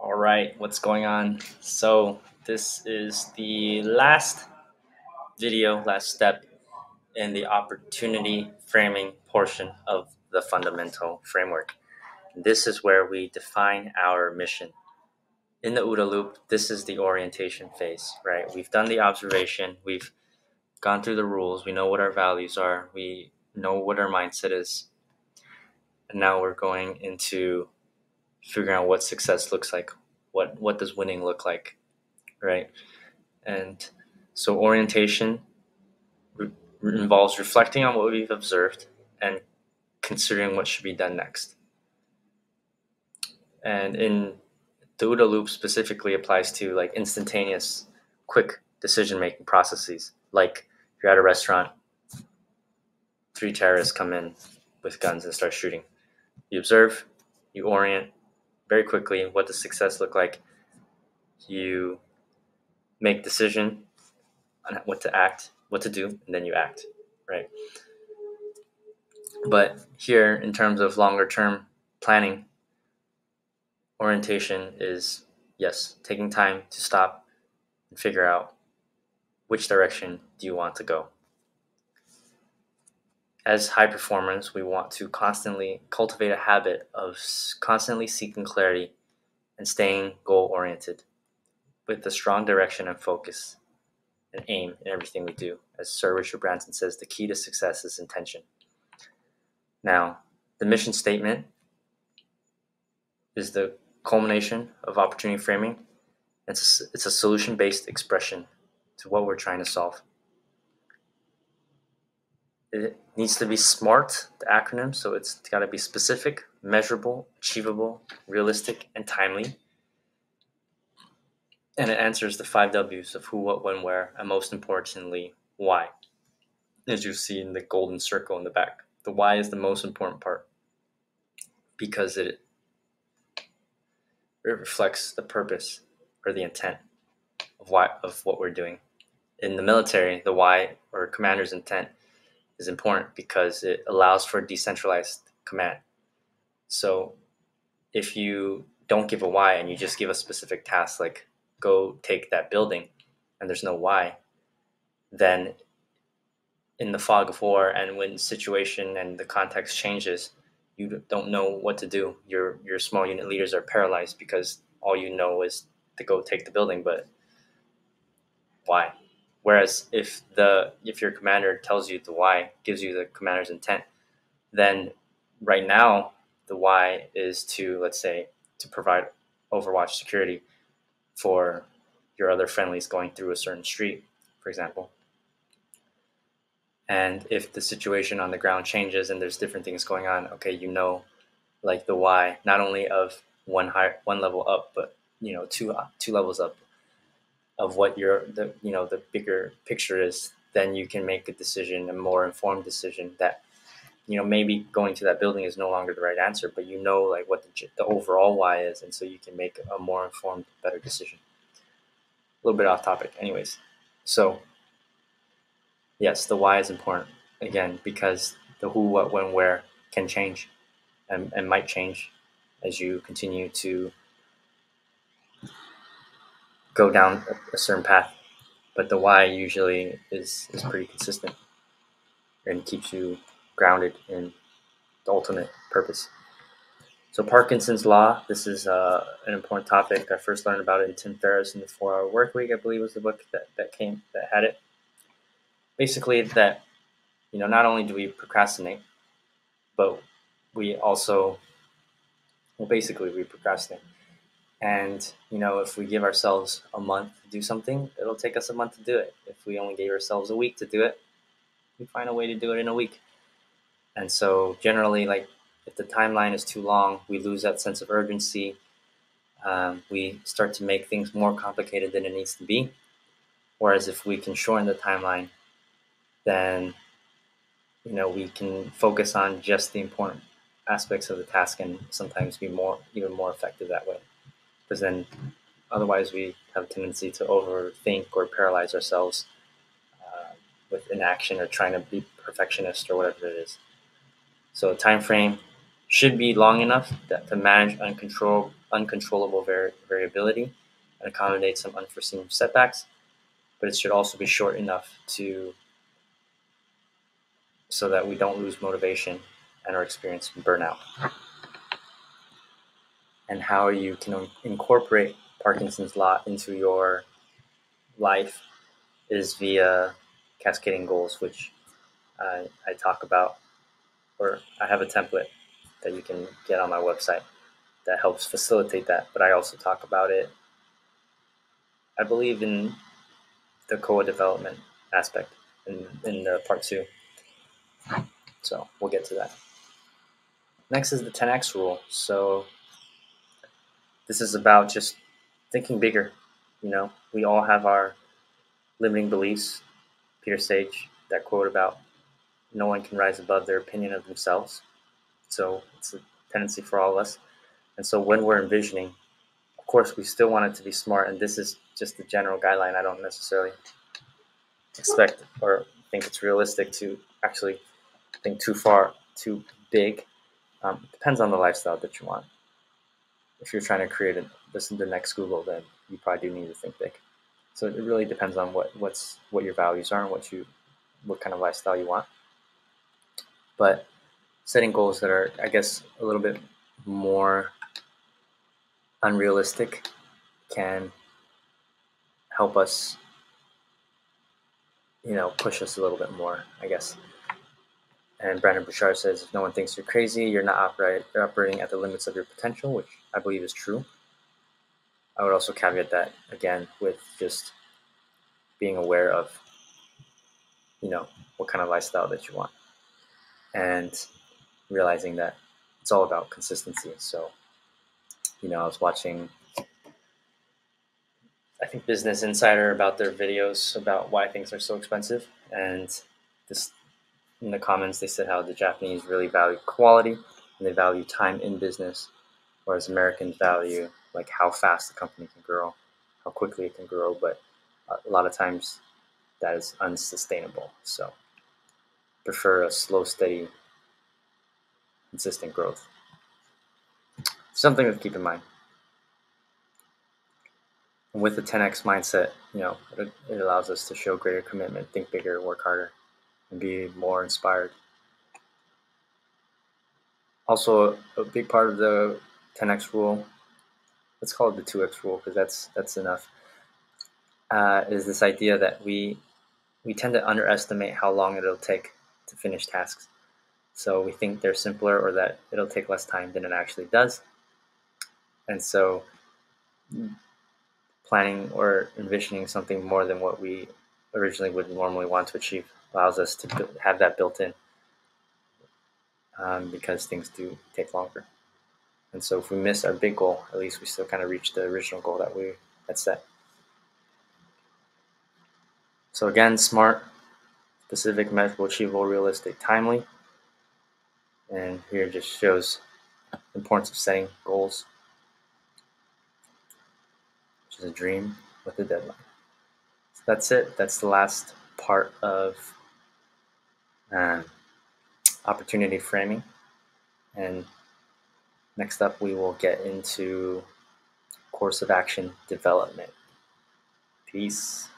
All right, what's going on? So, this is the last video, last step in the opportunity framing portion of the fundamental framework. This is where we define our mission. In the OODA loop, this is the orientation phase, right? We've done the observation, we've gone through the rules, we know what our values are, we know what our mindset is, and now we're going into figuring out what success looks like. What does winning look like, right? And so orientation re- involves reflecting on what we've observed and considering what should be done next. And in the OODA loop specifically applies to like instantaneous, quick decision-making processes. Like you're at a restaurant, 3 terrorists come in with guns and start shooting. You observe, you orient very quickly. What does success look like? You make decision on what to act, what to do, and then you act, right? But here, in terms of longer term planning, orientation is, yes, taking time to stop and figure out which direction do you want to go. As high performers, we want to constantly cultivate a habit of constantly seeking clarity and staying goal oriented with a strong direction and focus and aim in everything we do. As Sir Richard Branson says, the key to success is intention. Now, the mission statement is the culmination of opportunity framing. It's a solution-based expression to what we're trying to solve. It needs to be SMART, the acronym, so it's got to be specific, measurable, achievable, realistic, and timely. And it answers the 5 W's of who, what, when, where, and most importantly, why. As you see in the golden circle in the back. The why is the most important part because it reflects the purpose or the intent of what we're doing. In the military, the why or commander's intent is important because it allows for decentralized command. So if you don't give a why and you just give a specific task like go take that building and there's no why, then in the fog of war and when the situation and the context changes, you don't know what to do. Your small unit leaders are paralyzed because all you know is to go take the building, but why? Whereas if your commander tells you the why, gives you the commander's intent, then right now the why is to, let's say, to provide overwatch security for your other friendlies going through a certain street, for example. And if the situation on the ground changes and there's different things going on, okay, you know, like the why, not only of one level up, but two levels up of what the bigger picture is, then you can make a decision, a more informed decision that, maybe going to that building is no longer the right answer, but like what the overall why is. And so you can make a more informed, better decision. A little bit off topic anyways. So yes, the why is important again, because the who, what, when, where can change and might change as you continue to go down a certain path. But the why usually is pretty consistent and keeps you grounded in the ultimate purpose. So Parkinsons Law, this is an important topic. I first learned about it in Tim Ferriss in the 4-Hour Workweek, I believe was the book that had it. Basically that, not only do we procrastinate, but we also, we procrastinate. And, if we give ourselves a month to do something, it'll take us a month to do it. If we only gave ourselves a week to do it, we find a way to do it in a week. And so generally, like if the timeline is too long, we lose that sense of urgency. We start to make things more complicated than it needs to be. Whereas if we can shorten the timeline, then, we can focus on just the important aspects of the task and sometimes be even more effective that way. Because then otherwise we have a tendency to overthink or paralyze ourselves with inaction or trying to be perfectionist or whatever it is. So time frame, should be long enough to manage uncontrollable variability and accommodate some unforeseen setbacks, but it should also be short enough so that we don't lose motivation and or experience burnout. And how you can incorporate Parkinson's Law into your life is via cascading goals, which I talk about, or I have a template that you can get on my website that helps facilitate that. But I also talk about it, I believe, in the COA development aspect in the part 2. So we'll get to that. Next is the 10x rule. So this is about just thinking bigger. We all have our limiting beliefs. Peter Sage, that quote about no one can rise above their opinion of themselves. So it's a tendency for all of us. And so when we're envisioning, of course, we still want it to be smart. And this is just the general guideline. I don't necessarily expect or think it's realistic to actually think too far, too big. It depends on the lifestyle that you want. If you're trying to create the next Google, then you probably do need to think big. So it really depends on what your values are and what kind of lifestyle you want. But setting goals that are, I guess, a little bit more unrealistic can help us, push us a little bit more, I guess. And Brandon Bouchard says, if no one thinks you're crazy, you're not operating at the limits of your potential, which I believe is true. I would also caveat that, again, with just being aware of, what kind of lifestyle that you want. And realizing that it's all about consistency. So, I was watching, I think, Business Insider about their videos about why things are so expensive. And this, in the comments, they said how the Japanese really value quality and they value time in business, whereas Americans value like how fast the company can grow, how quickly it can grow. But a lot of times that is unsustainable. So prefer a slow, steady, consistent growth. Something to keep in mind. And with the 10x mindset, it allows us to show greater commitment, think bigger, work harder, and be more inspired. Also, a big part of the 10x rule, let's call it the 2x rule because that's enough, is this idea that we tend to underestimate how long it'll take to finish tasks. So we think they're simpler or that it'll take less time than it actually does. And so planning or envisioning something more than what we originally would normally want to achieve allows us to have that built in, because things do take longer. And so if we miss our big goal, at least we still kind of reach the original goal that we had set. So again, SMART, specific, measurable, achievable, realistic, timely. And here it just shows the importance of setting goals, which is a dream with a deadline. So that's it. That's the last part of opportunity framing. And next up, we will get into course of action development. Peace.